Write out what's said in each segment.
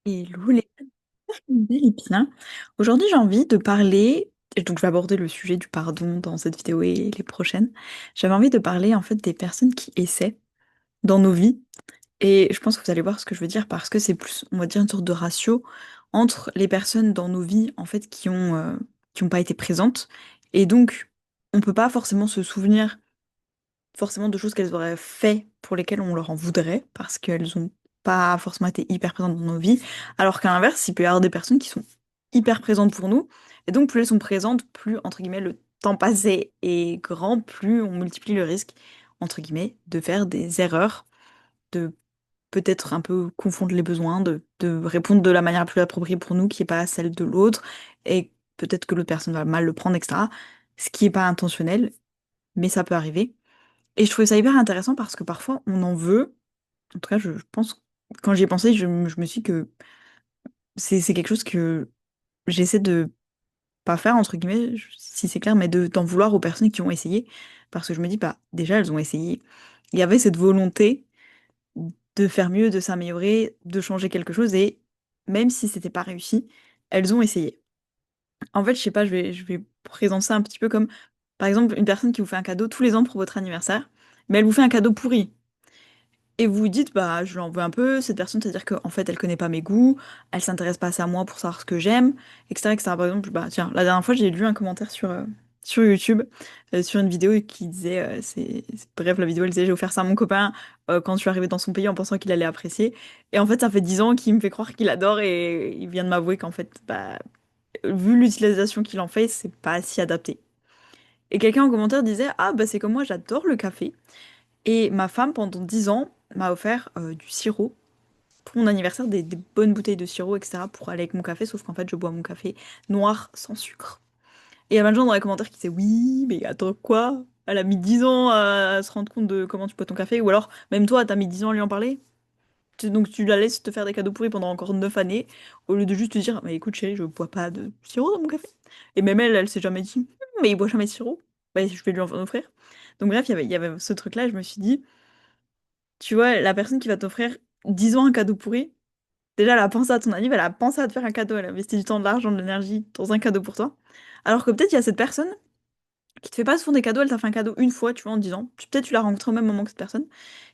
Hello les belles épines. Aujourd'hui, j'ai envie de parler, et donc je vais aborder le sujet du pardon dans cette vidéo et les prochaines. J'avais envie de parler en fait des personnes qui essaient dans nos vies. Et je pense que vous allez voir ce que je veux dire parce que c'est plus, on va dire, une sorte de ratio entre les personnes dans nos vies en fait qui ont pas été présentes. Et donc, on peut pas forcément se souvenir forcément de choses qu'elles auraient fait pour lesquelles on leur en voudrait, parce qu'elles ont pas forcément été hyper présentes dans nos vies, alors qu'à l'inverse, il peut y avoir des personnes qui sont hyper présentes pour nous, et donc plus elles sont présentes, plus, entre guillemets, le temps passé est grand, plus on multiplie le risque, entre guillemets, de faire des erreurs, de peut-être un peu confondre les besoins, de répondre de la manière la plus appropriée pour nous, qui n'est pas celle de l'autre, et peut-être que l'autre personne va mal le prendre, etc. Ce qui n'est pas intentionnel, mais ça peut arriver. Et je trouvais ça hyper intéressant parce que parfois on en veut. En tout cas, je pense, quand j'y ai pensé, je me suis dit que c'est quelque chose que j'essaie de pas faire, entre guillemets, si c'est clair, mais d'en vouloir aux personnes qui ont essayé. Parce que je me dis, bah, déjà, elles ont essayé. Il y avait cette volonté de faire mieux, de s'améliorer, de changer quelque chose, et même si c'était pas réussi, elles ont essayé. En fait, je sais pas, je vais présenter ça un petit peu comme, par exemple, une personne qui vous fait un cadeau tous les ans pour votre anniversaire, mais elle vous fait un cadeau pourri. Et vous vous dites, bah, je l'en veux un peu, cette personne, c'est-à-dire qu'en fait, elle connaît pas mes goûts, elle s'intéresse pas assez à moi pour savoir ce que j'aime, etc., etc. Par exemple, bah, tiens, la dernière fois, j'ai lu un commentaire sur YouTube, sur une vidéo qui disait, bref, la vidéo, elle disait, j'ai offert ça à mon copain quand je suis arrivée dans son pays en pensant qu'il allait apprécier. Et en fait, ça fait 10 ans qu'il me fait croire qu'il adore et il vient de m'avouer qu'en fait, bah, vu l'utilisation qu'il en fait, c'est pas si adapté. Et quelqu'un en commentaire disait, ah, bah, c'est comme moi, j'adore le café. Et ma femme, pendant 10 ans, m'a offert du sirop pour mon anniversaire, des bonnes bouteilles de sirop, etc. pour aller avec mon café, sauf qu'en fait, je bois mon café noir sans sucre. Et il y a plein de gens dans les commentaires qui disaient oui, mais attends quoi? Elle a mis 10 ans à se rendre compte de comment tu bois ton café, ou alors même toi, t'as mis 10 ans à lui en parler. Donc tu la laisses te faire des cadeaux pourris pendant encore 9 années, au lieu de juste te dire, mais écoute chérie, je bois pas de sirop dans mon café. Et même elle, elle s'est jamais dit, mais il boit jamais de sirop. Bah, je vais lui en offrir. Donc bref, il y avait ce truc-là, et je me suis dit, tu vois, la personne qui va t'offrir 10 ans un cadeau pourri, déjà, elle a pensé à ton anniv, elle a pensé à te faire un cadeau, elle a investi du temps, de l'argent, de l'énergie dans un cadeau pour toi. Alors que peut-être il y a cette personne qui te fait pas souvent des cadeaux, elle t'a fait un cadeau une fois, tu vois, en 10 ans. Peut-être tu l'as rencontré au même moment que cette personne.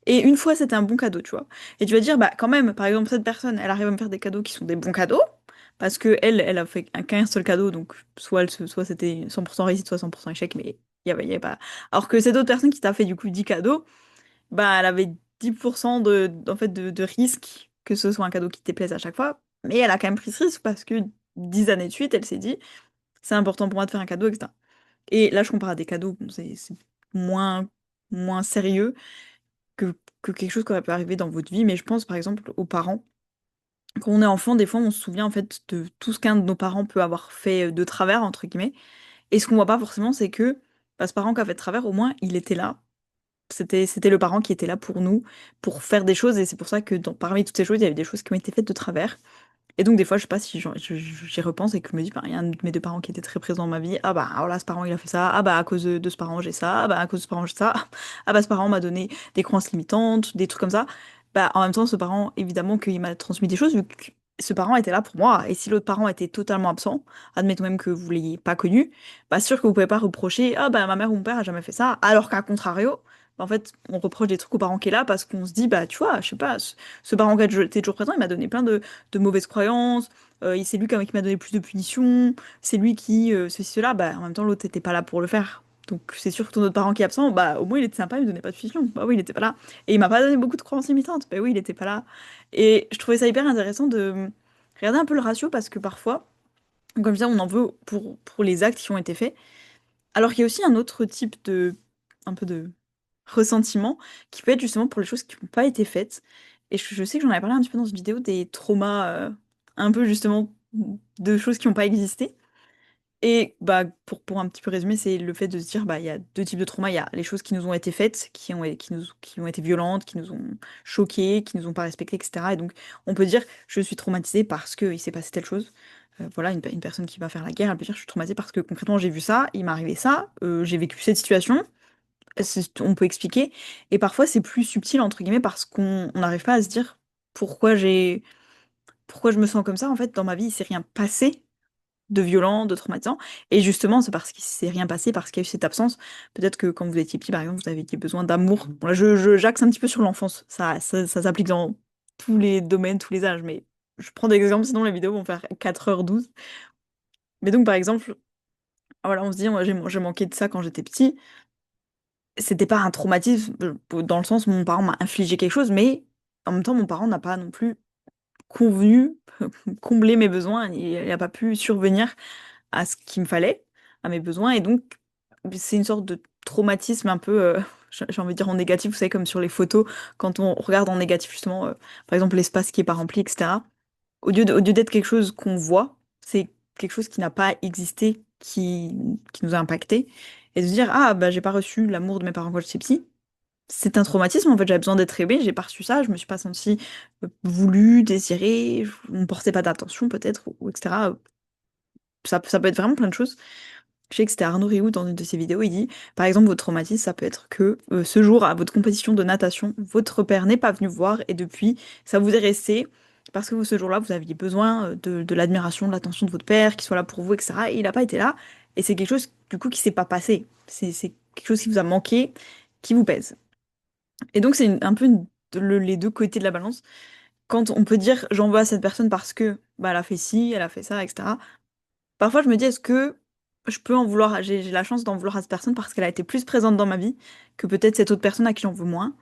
Et une fois, c'était un bon cadeau, tu vois. Et tu vas dire, bah quand même, par exemple, cette personne, elle arrive à me faire des cadeaux qui sont des bons cadeaux, parce que elle a fait qu'un seul cadeau, donc soit c'était 100% réussite, soit 100% échec, mais il y avait pas. Alors que cette autre personne qui t'a fait du coup 10 cadeaux, bah, elle avait 10% en fait, de risque que ce soit un cadeau qui te déplaise à chaque fois. Mais elle a quand même pris ce risque parce que 10 années de suite, elle s'est dit, c'est important pour moi de faire un cadeau, etc. Et là, je compare à des cadeaux, bon, c'est moins, moins sérieux que quelque chose qui aurait pu arriver dans votre vie. Mais je pense, par exemple, aux parents. Quand on est enfant, des fois, on se souvient en fait de tout ce qu'un de nos parents peut avoir fait de travers, entre guillemets. Et ce qu'on voit pas forcément, c'est que bah, ce parent qui a fait de travers, au moins, il était là. C'était le parent qui était là pour nous, pour faire des choses, et c'est pour ça que parmi toutes ces choses, il y avait des choses qui ont été faites de travers. Et donc, des fois, je sais pas si j'y repense et que je me dis, bah, il y a un de mes deux parents qui était très présent dans ma vie. Ah bah, alors là, ce parent, il a fait ça. Ah bah, à cause de ce parent, j'ai ça. Ah bah, à cause de ce parent, j'ai ça. Ah bah, ce parent m'a donné des croyances limitantes, des trucs comme ça. Bah, en même temps, ce parent, évidemment, qu'il m'a transmis des choses, vu que ce parent était là pour moi. Et si l'autre parent était totalement absent, admettons même que vous l'ayez pas connu, bah, sûr que vous pouvez pas reprocher, ah bah, ma mère ou mon père a jamais fait ça. Alors qu'à contrario, bah, en fait, on reproche des trucs au parent qui est là parce qu'on se dit, bah, tu vois, je sais pas, ce parent qui était toujours présent, il m'a donné plein de mauvaises croyances, c'est lui qui m'a donné plus de punitions, c'est lui qui, ceci, cela, bah en même temps l'autre n'était pas là pour le faire. Donc c'est sûr que ton autre parent qui est absent, bah au moins il était sympa, il me donnait pas de punition. Bah oui, il était pas là. Et il m'a pas donné beaucoup de croyances limitantes. Bah oui, il était pas là. Et je trouvais ça hyper intéressant de regarder un peu le ratio parce que parfois, comme je disais, on en veut pour les actes qui ont été faits. Alors qu'il y a aussi un autre type un peu de ressentiment qui peut être justement pour les choses qui n'ont pas été faites. Et je sais que j'en avais parlé un petit peu dans une vidéo des traumas, un peu justement de choses qui n'ont pas existé. Et bah pour un petit peu résumer, c'est le fait de se dire bah il y a deux types de traumas. Il y a les choses qui nous ont été faites, qui ont été violentes, qui nous ont choqués, qui nous ont pas respectés, etc. Et donc on peut dire je suis traumatisée parce que il s'est passé telle chose. Voilà, une personne qui va faire la guerre, elle peut dire je suis traumatisée parce que concrètement j'ai vu ça, il m'est arrivé ça, j'ai vécu cette situation. On peut expliquer. Et parfois c'est plus subtil entre guillemets parce qu'on n'arrive pas à se dire pourquoi j'ai pourquoi je me sens comme ça? En fait, dans ma vie, il s'est rien passé de violent, de traumatisant. Et justement, c'est parce qu'il s'est rien passé, parce qu'il y a eu cette absence. Peut-être que quand vous étiez petit, par exemple, vous aviez besoin d'amour. Bon, là, j'axe un petit peu sur l'enfance. Ça s'applique dans tous les domaines, tous les âges. Mais je prends des exemples, sinon les vidéos vont faire 4h12. Mais donc, par exemple, voilà, on se dit, moi, j'ai manqué de ça quand j'étais petit. C'était pas un traumatisme, dans le sens où mon parent m'a infligé quelque chose, mais en même temps, mon parent n'a pas non plus convenu combler mes besoins. Il n'a pas pu survenir à ce qu'il me fallait, à mes besoins. Et donc, c'est une sorte de traumatisme un peu, j'ai envie de dire en négatif, vous savez, comme sur les photos, quand on regarde en négatif, justement, par exemple, l'espace qui est pas rempli, etc. Au lieu d'être quelque chose qu'on voit, c'est quelque chose qui n'a pas existé, qui nous a impacté. Et de se dire, ah, bah, j'ai pas reçu l'amour de mes parents quand j'étais petit. C'est un traumatisme, en fait, j'avais besoin d'être aimée, j'ai pas reçu ça, je me suis pas sentie voulue, désirée, on me portait pas d'attention peut-être, ou etc. Ça peut être vraiment plein de choses. Je sais que c'était Arnaud Rioux dans une de ses vidéos, il dit, par exemple, votre traumatisme, ça peut être que ce jour, à votre compétition de natation, votre père n'est pas venu vous voir et depuis, ça vous est resté parce que ce jour-là, vous aviez besoin de l'admiration, de l'attention de votre père, qu'il soit là pour vous, etc. Et il n'a pas été là. Et c'est quelque chose, du coup, qui s'est pas passé. C'est quelque chose qui vous a manqué, qui vous pèse. Et donc, c'est un peu les deux côtés de la balance. Quand on peut dire, j'en veux à cette personne parce que, bah, elle a fait ci, elle a fait ça, etc. Parfois, je me dis, est-ce que je peux en vouloir, j'ai la chance d'en vouloir à cette personne parce qu'elle a été plus présente dans ma vie que peut-être cette autre personne à qui j'en veux moins.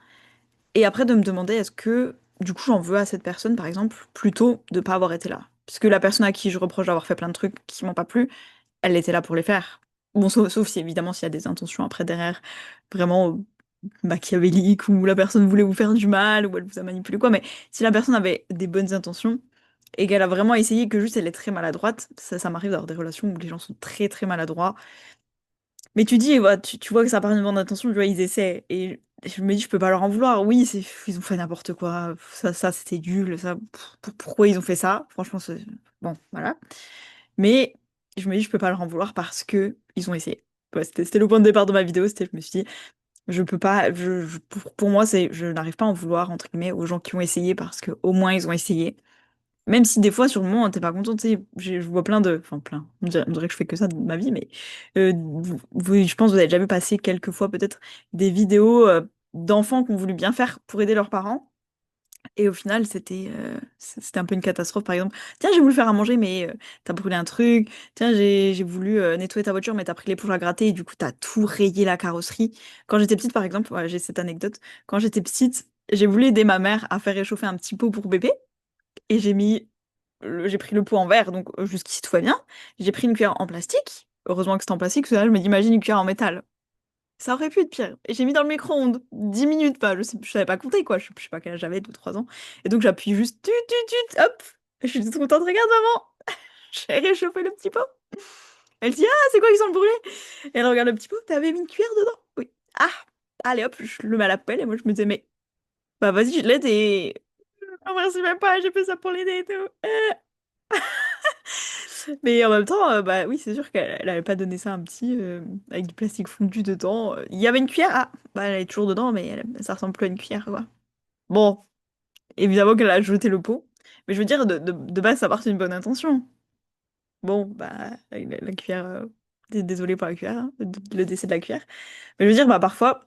Et après, de me demander, est-ce que, du coup, j'en veux à cette personne, par exemple, plutôt de pas avoir été là. Parce que la personne à qui je reproche d'avoir fait plein de trucs qui m'ont pas plu, elle était là pour les faire. Bon, sauf si, évidemment, s'il y a des intentions après derrière, vraiment machiavéliques, ou la personne voulait vous faire du mal, ou elle vous a manipulé, quoi. Mais si la personne avait des bonnes intentions, et qu'elle a vraiment essayé, que juste elle est très maladroite, ça m'arrive d'avoir des relations où les gens sont très très maladroits. Mais tu dis, ouais, tu vois que ça part d'une bonne intention, tu vois, ils essaient. Et je me dis, je peux pas leur en vouloir. Oui, ils ont fait n'importe quoi. Ça c'était nul. Pourquoi ils ont fait ça? Franchement, c'est. Bon, voilà. Mais je me dis, je peux pas leur en vouloir parce que ils ont essayé. Ouais, c'était le point de départ de ma vidéo. C'était, je me suis dit, je peux pas. Pour moi, je n'arrive pas à en vouloir, entre guillemets, aux gens qui ont essayé parce que au moins ils ont essayé. Même si des fois, sur le moment, t'es pas content, tu sais, je vois plein de. Enfin, plein. On dirait que je fais que ça de ma vie, mais je pense que vous avez déjà vu passer quelques fois peut-être des vidéos d'enfants qui ont voulu bien faire pour aider leurs parents. Et au final, c'était un peu une catastrophe. Par exemple, tiens, j'ai voulu faire à manger, mais t'as brûlé un truc. Tiens, j'ai voulu nettoyer ta voiture, mais t'as pris l'éponge à gratter et du coup, t'as tout rayé la carrosserie. Quand j'étais petite, par exemple, voilà, j'ai cette anecdote. Quand j'étais petite, j'ai voulu aider ma mère à faire réchauffer un petit pot pour bébé. Et j'ai pris le pot en verre, donc jusqu'ici tout va bien. J'ai pris une cuillère en plastique. Heureusement que c'est en plastique, parce que là, je me dis, imagine une cuillère en métal. Ça aurait pu être pire. Et j'ai mis dans le micro-ondes. 10 minutes, pas. Je savais pas compter, quoi. Je sais pas quel âge j'avais, 2 3 ans. Et donc, j'appuie juste, hop. Je suis toute contente. Regarde, maman. J'ai réchauffé le petit pot. Elle dit, ah, c'est quoi qui sont brûlés? Et elle regarde le petit pot. T'avais mis une cuillère dedans? Oui. Ah, allez, hop, je le mets à la poêle. Et moi, je me disais, mais, bah, vas-y, je l'aide et. Oh, merci même pas, j'ai fait ça pour l'aider et tout. Mais en même temps, bah oui, c'est sûr qu'elle avait pas donné ça à un petit avec du plastique fondu dedans. Il y avait une cuillère, ah, bah elle est toujours dedans, mais ça ressemble plus à une cuillère, quoi. Bon, évidemment qu'elle a jeté le pot. Mais je veux dire, de base, ça part d'une bonne intention. Bon, bah, la cuillère, désolée pour la cuillère, hein, le décès de la cuillère. Mais je veux dire, bah parfois,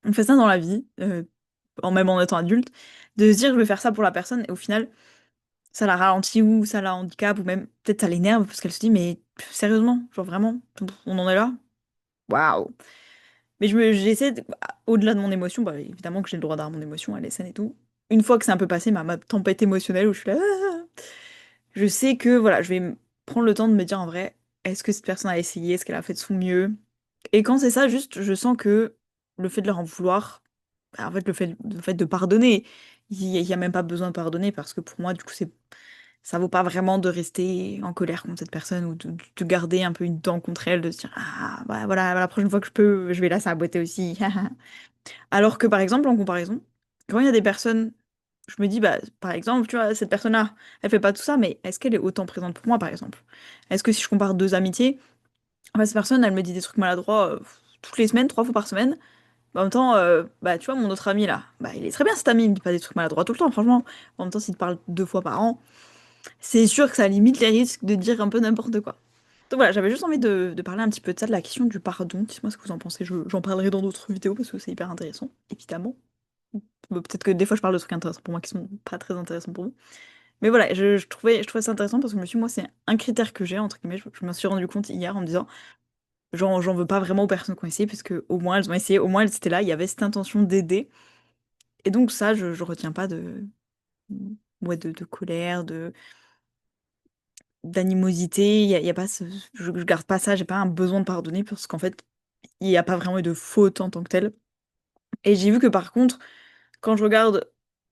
on fait ça dans la vie, même en étant adulte, de se dire, je vais faire ça pour la personne, et au final, ça la ralentit ou ça la handicape ou même peut-être ça l'énerve parce qu'elle se dit mais sérieusement, genre vraiment, on en est là? Waouh! Mais j'essaie, au-delà de mon émotion, bah évidemment que j'ai le droit d'avoir mon émotion, elle est saine et tout. Une fois que c'est un peu passé, ma tempête émotionnelle où je suis là, je sais que voilà, je vais prendre le temps de me dire en vrai, est-ce que cette personne a essayé, est-ce qu'elle a fait de son mieux? Et quand c'est ça, juste, je sens que le fait de leur en vouloir, bah, en fait, le fait de pardonner, il y a même pas besoin de pardonner parce que pour moi, du coup, ça vaut pas vraiment de rester en colère contre cette personne ou de garder un peu une dent contre elle, de se dire ah bah voilà, la prochaine fois que je peux, je vais la saboter aussi. Alors que par exemple, en comparaison, quand il y a des personnes, je me dis bah par exemple, tu vois, cette personne-là, elle fait pas tout ça, mais est-ce qu'elle est autant présente pour moi par exemple? Est-ce que si je compare deux amitiés, bah, cette personne, elle me dit des trucs maladroits toutes les semaines, 3 fois par semaine. Bah, en même temps, bah tu vois, mon autre ami là, bah il est très bien cet ami, il me dit pas des trucs maladroits tout le temps, franchement. En même temps, s'il te parle 2 fois par an. c'est sûr que ça limite les risques de dire un peu n'importe quoi. Donc voilà, j'avais juste envie de parler un petit peu de ça, de la question du pardon. Dites-moi ce que vous en pensez. J'en parlerai dans d'autres vidéos parce que c'est hyper intéressant, évidemment. Bon, peut-être que des fois je parle de trucs intéressants pour moi qui sont pas très intéressants pour vous. Mais voilà, je trouvais ça intéressant parce que je me suis dit, moi, c'est un critère que j'ai, entre guillemets, je me suis rendu compte hier en me disant, j'en veux pas vraiment aux personnes qui ont essayé, parce que au moins elles ont essayé, au moins elles étaient là, il y avait cette intention d'aider. Et donc ça, je retiens pas ouais, de colère, d'animosité, il y a pas je garde pas ça, j'ai pas un besoin de pardonner parce qu'en fait, il y a pas vraiment eu de faute en tant que telle. Et j'ai vu que par contre, quand je regarde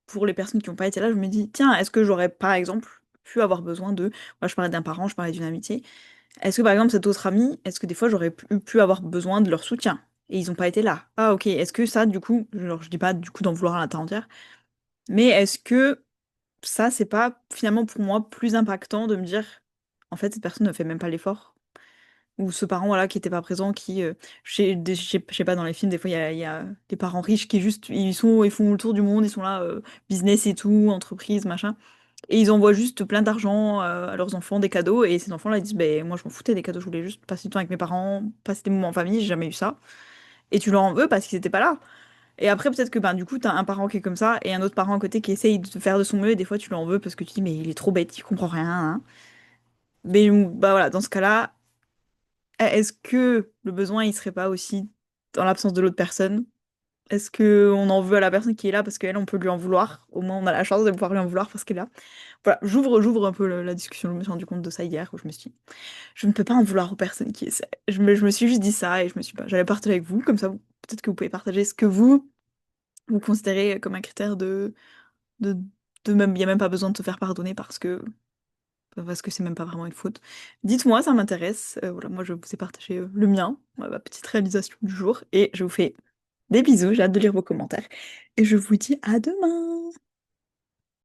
pour les personnes qui ont pas été là, je me dis, tiens, est-ce que j'aurais par exemple pu avoir besoin de, moi je parlais d'un parent, je parlais d'une amitié, est-ce que par exemple cet autre ami, est-ce que des fois j'aurais pu avoir besoin de leur soutien et ils ont pas été là? Ah ok, est-ce que ça du coup, genre je dis pas du coup d'en vouloir à la terre entière, mais est-ce que ça c'est pas finalement pour moi plus impactant de me dire en fait cette personne ne fait même pas l'effort? Ou ce parent voilà qui était pas présent, qui je sais pas dans les films des fois il y a des parents riches qui juste ils font le tour du monde, ils sont là business et tout, entreprise machin. Et ils envoient juste plein d'argent à leurs enfants, des cadeaux, et ces enfants-là ils disent, ben moi je m'en foutais des cadeaux, je voulais juste passer du temps avec mes parents, passer des moments en famille, j'ai jamais eu ça. Et tu leur en veux parce qu'ils étaient pas là. Et après peut-être que ben du coup t'as un parent qui est comme ça, et un autre parent à côté qui essaye de faire de son mieux, et des fois tu l'en veux parce que tu dis mais il est trop bête, il comprend rien, hein. Mais bah voilà, dans ce cas-là, est-ce que le besoin il serait pas aussi dans l'absence de l'autre personne? Est-ce que on en veut à la personne qui est là parce qu'elle on peut lui en vouloir? Au moins on a la chance de pouvoir lui en vouloir parce qu'elle est là. Voilà, j'ouvre un peu la discussion. Je me suis rendu compte de ça hier où je me suis dit, je ne peux pas en vouloir aux personnes qui essaient. Je me suis juste dit ça et je me suis pas, j'allais partager avec vous, comme ça, peut-être que vous pouvez partager ce que vous considérez comme un critère de, même, il n'y a même pas besoin de se faire pardonner parce que c'est même pas vraiment une faute. Dites-moi, ça m'intéresse. Voilà, moi, je vous ai partagé le mien, ma petite réalisation du jour, et je vous fais des bisous. J'ai hâte de lire vos commentaires et je vous dis à demain.